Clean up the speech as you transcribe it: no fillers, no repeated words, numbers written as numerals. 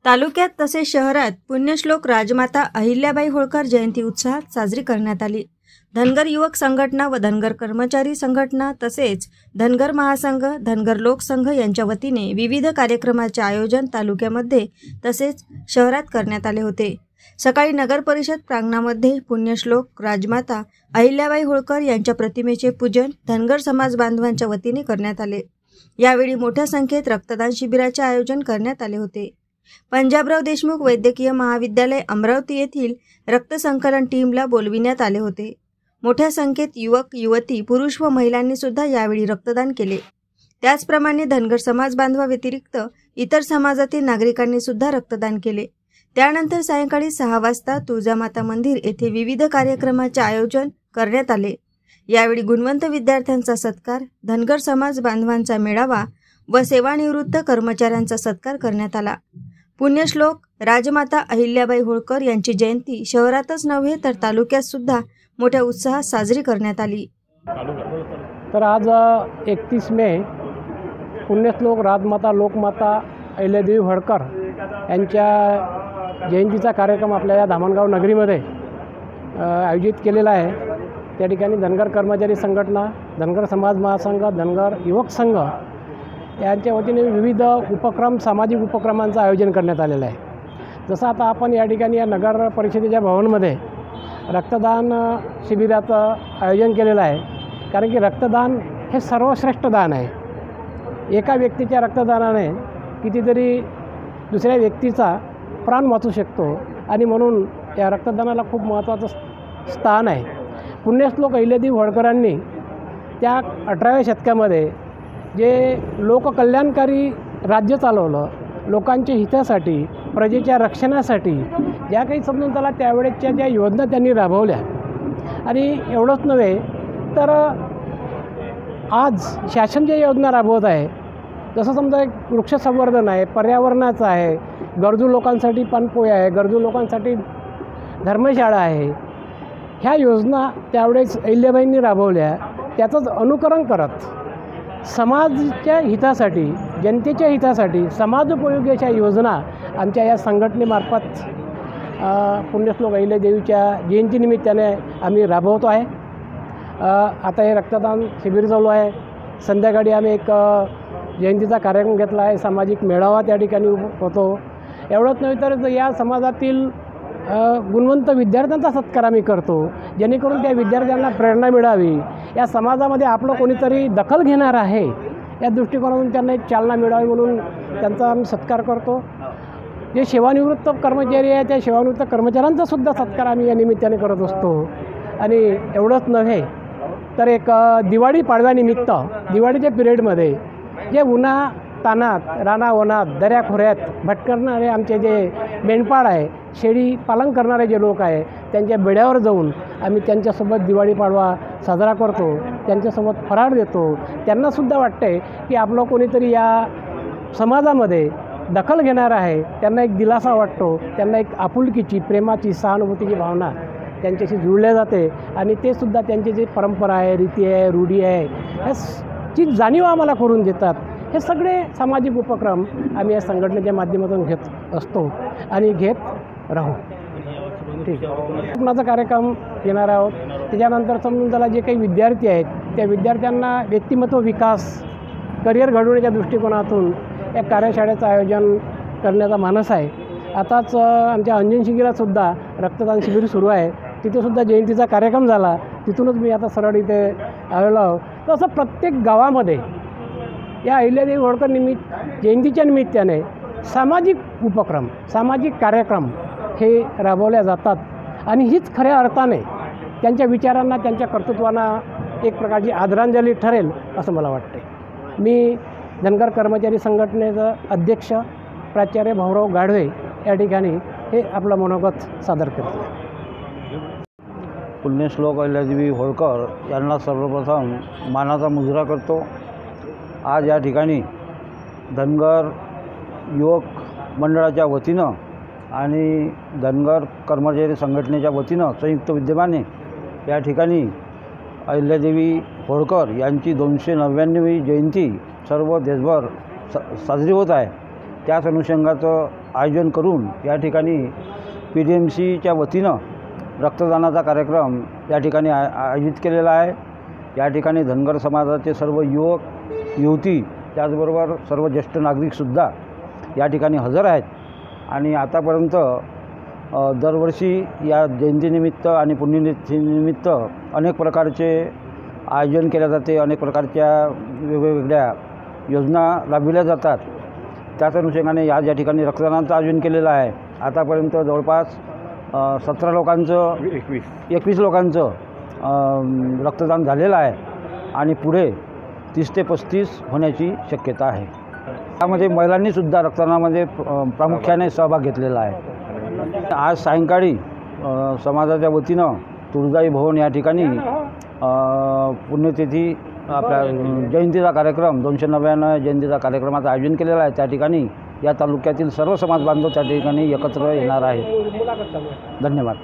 तालुक्यात तसेच शहरात पुण्यश्लोक राजमाता अहिल्याबाई होळकर जयंती उत्साहात साजरी करण्यात आली। धनगर युवक संघटना व धनगर कर्मचारी संघटना तसेच धनगर महासंघ, धनगर लोकसंघ यांच्या वतीने विविध कार्यक्रमाचे आयोजन तालुक्यामध्ये तसेच शहरात करण्यात आले होते। सकाळी नगर परिषद प्रांगणामध्ये पुण्यश्लोक राजमाता अहिल्याबाई होळकर यांच्या प्रतिमेचे पूजन धनगर समाज बांधवांच्या वतीने करण्यात आले। यावेळी मोठ्या संख्येत रक्तदान शिबिराचे आयोजन करण्यात आले होते। पंजाबराव देशमुख वैद्यकीय महाविद्यालय अमरावती येथील रक्त संकलन टीमला बोलविण्यात आले होते। मोठ्या संख्येत युवक, युवती, पुरुष व महिलांनी सुद्धा यावेळी रक्तदान केले। त्याचप्रमाणे धनगर समाज बांधवा व्यतिरिक्त इतर समाजातील नागरिकांनी सुद्धा रक्तदान केले। त्यानंतर सायंकाळी 6 वाजता तुळजामाता मंदिर येथे विविध कार्यक्रमाचे आयोजन करण्यात आले। यावेळी गुणवंत विद्यार्थ्यांचा सत्कार, धनगर समाज बांधवांचा मेळावा व सेवानिवृत्त कर्मचाऱ्यांचा सत्कार करण्यात आला। पुण्यश्लोक राजमाता अहिल्याबाई होळकर यांची जयंती शहरातच नव्हे तर तालुक्यात सुद्धा मोठ्या उत्साहात साजरी करण्यात आली। तर आज 31 मे पुण्यश्लोक राजमाता लोकमाता अहिल्यादेवी होळकर यांच्या जयंतीचा कार्यक्रम आपल्या या धामणगाव नगरीमध्ये आयोजित केलेला आहे। त्या ठिकाणी धनगर कर्मचारी संघटना, धनगर समाज महासंघ, धनगर युवक संघ यांच्या वतीने विविध उपक्रम, सामाजिक उपक्रमांचं आयोजन करण्यात आलेलं आहे। जसं आता आपण या ठिकाणी या नगर परिषदेच्या भवनमध्ये रक्तदान शिबिराचं आयोजन केलेलं आहे, कारण की रक्तदान हे सर्वश्रेष्ठ दान आहे। एका व्यक्तीच्या रक्तदानाने कितीतरी दुसऱ्या व्यक्तीचा प्राण वाचू शकतो आणि म्हणून या रक्तदानाला खूप महत्त्वाचं स्थान आहे। पुण्यश्लोक अहिल्यादेवी होळकरांनी त्या 18व्या शतकामध्ये जे लोककल्याणकारी राज्य चालवलं, लोकांच्या हितासाठी, प्रजेच्या रक्षणासाठी ज्या काही समजून त्याला त्यावेळेच्या ज्या योजना त्यांनी राबवल्या, आणि एवढंच नव्हे तर आज शासन ज्या योजना राबवत आहे, जसं समजा एक वृक्ष संवर्धन आहे, पर्यावरणाचं आहे, गरजू लोकांसाठी पाणपोई आहे, गरजू लोकांसाठी धर्मशाळा आहे, ह्या योजना त्यावेळेस अहिल्याबाईंनी राबवल्या। त्याचंच अनुकरण करत समाजाच्या हितासाठी, जनतेच्या हितासाठी समाजोपयोगी अशा योजना आमच्या या संघटनेमार्फत पुण्यश्लोक अहिल्यादेवीच्या जयंतीनिमित्ताने आम्ही राबवतो आहे। आता हे रक्तदान शिबिर चालू आहे। संध्याकाळी आम्ही एक जयंतीचा कार्यक्रम घेतला आहे, सामाजिक मेळावा त्या ठिकाणी होतो। एवढंच नव्हे तर या समाजातील गुणवंत विद्यार्थ्यांचा सत्कार आम्ही करतो, जेणेकरून त्या विद्यार्थ्यांना प्रेरणा मिळावी, या समाजामध्ये आपलं कोणीतरी दखल घेणार आहे या दृष्टिकोनातून त्यांना एक चालना मिळावी म्हणून त्यांचा आम्ही सत्कार करतो। जे सेवानिवृत्त कर्मचारी आहे त्या सेवानिवृत्त कर्मचाऱ्यांचा सुद्धा सत्कार आम्ही या निमित्ताने करत असतो। आणि एवढंच नव्हे तर एक दिवाळी पाडव्यानिमित्त दिवाळीच्या पिरियडमध्ये जे उन्हा तानात, रानावनात, दऱ्याखोऱ्यात भटकणारे आमचे जे मेंढपाळ आहे, शेळी पालन करणारे जे लोक आहे, त्यांच्या बेड्यावर जाऊन आम्ही त्यांच्यासोबत दिवाळी पाडवा साजरा करतो, त्यांच्यासोबत फराळ देतो। त्यांनासुद्धा वाटते की आपलं कोणीतरी या समाजामध्ये दखल घेणार आहे, त्यांना एक दिलासा वाटतो, त्यांना एक आपुलकीची, प्रेमाची, सहानुभूतीची भावना त्यांच्याशी जुळल्या जाते आणि ते सुद्धा त्यांची जी परंपरा आहे, रीती आहे, रूढी आहे, ह्याची जाणीव आम्हाला करून देतात। हे सगळे सामाजिक उपक्रम आम्ही या संघटनेच्या माध्यमातून घेत असतो आणि घेत राहू। ठीक आहे, कुणाचा कार्यक्रम घेणार आहोत। त्याच्यानंतर समजून त्याला जे काही विद्यार्थी आहेत त्या विद्यार्थ्यांना व्यक्तिमत्व विकास, करिअर घडवण्याच्या दृष्टिकोनातून एक कार्यशाळेचं आयोजन करण्याचा मानस आहे। आताच आमच्या अंजन शिंगीलासुद्धा रक्तदान शिबिर सुरू आहे, तिथेसुद्धा जयंतीचा कार्यक्रम झाला, तिथूनच मी आता सरळ इथे आलेलो आहोत। तर असं प्रत्येक गावामध्ये या अहिल्यादेवी होळकर जयंतीच्या निमित्ताने सामाजिक उपक्रम, सामाजिक कार्यक्रम हे राबवल्या जातात आणि हीच खऱ्या अर्थाने त्यांच्या विचारांना, त्यांच्या कर्तृत्वांना एक प्रकारची आदरांजली ठरेल असं मला वाटते। मी धनगर कर्मचारी संघटनेचं अध्यक्ष प्राचार्य भाऊराव गाढवे या ठिकाणी हे आपलं मनोगत सादर करतो। पुण्यश्लोक अहिल्यादेवी होळकर यांना सर्वप्रथम मानाचा मुजरा करतो। आज या ठिकाणी धनगर युवक मंडळाच्या वतीनं आणि धनगर कर्मचारी संघटनेच्या वतीनं संयुक्त विद्यमाने या ठिकाणी अहिल्यादेवी होळकर यांची 299वी जयंती सर्व देशभर साजरी होत आहे। त्याच अनुषंगाचं आयोजन करून या ठिकाणी PDMCच्या वतीनं रक्तदानाचा कार्यक्रम या ठिकाणी आयोजित केलेला आहे। या ठिकाणी धनगर समाजाचे सर्व युवक युवती त्याचबरोबर सर्व ज्येष्ठ नागरिकसुद्धा या ठिकाणी हजर आहेत आणि आतापर्यंत दरवर्षी या जयंतीनिमित्त आणि पुण्यतिथीनिमित्त अनेक प्रकारचे आयोजन केले जाते, अनेक प्रकारच्या वेगवेगळ्या योजना राबविल्या जातात। त्याच अनुषंगाने आज या ठिकाणी रक्तदानाचं आयोजन केलेलं आहे। आतापर्यंत जवळपास 21 लोकांचं रक्तदान झालेलं आहे आणि पुढे 30 ते 35 होण्याची शक्यता आहे। त्यामध्ये महिलांनीसुद्धा रक्तदानामध्ये प्रामुख्याने सहभाग घेतलेला आहे। आज सायंकाळी समाजाच्या वतीनं तुळजाई भवन या ठिकाणी पुण्यतिथी आपल्या जयंतीचा कार्यक्रम 299 जयंतीचा कार्यक्रमाचं आयोजन केलेलं आहे। त्या ठिकाणी या तालुक्यातील सर्व समाज बांधव त्या ठिकाणी एकत्र येणार आहेत। धन्यवाद।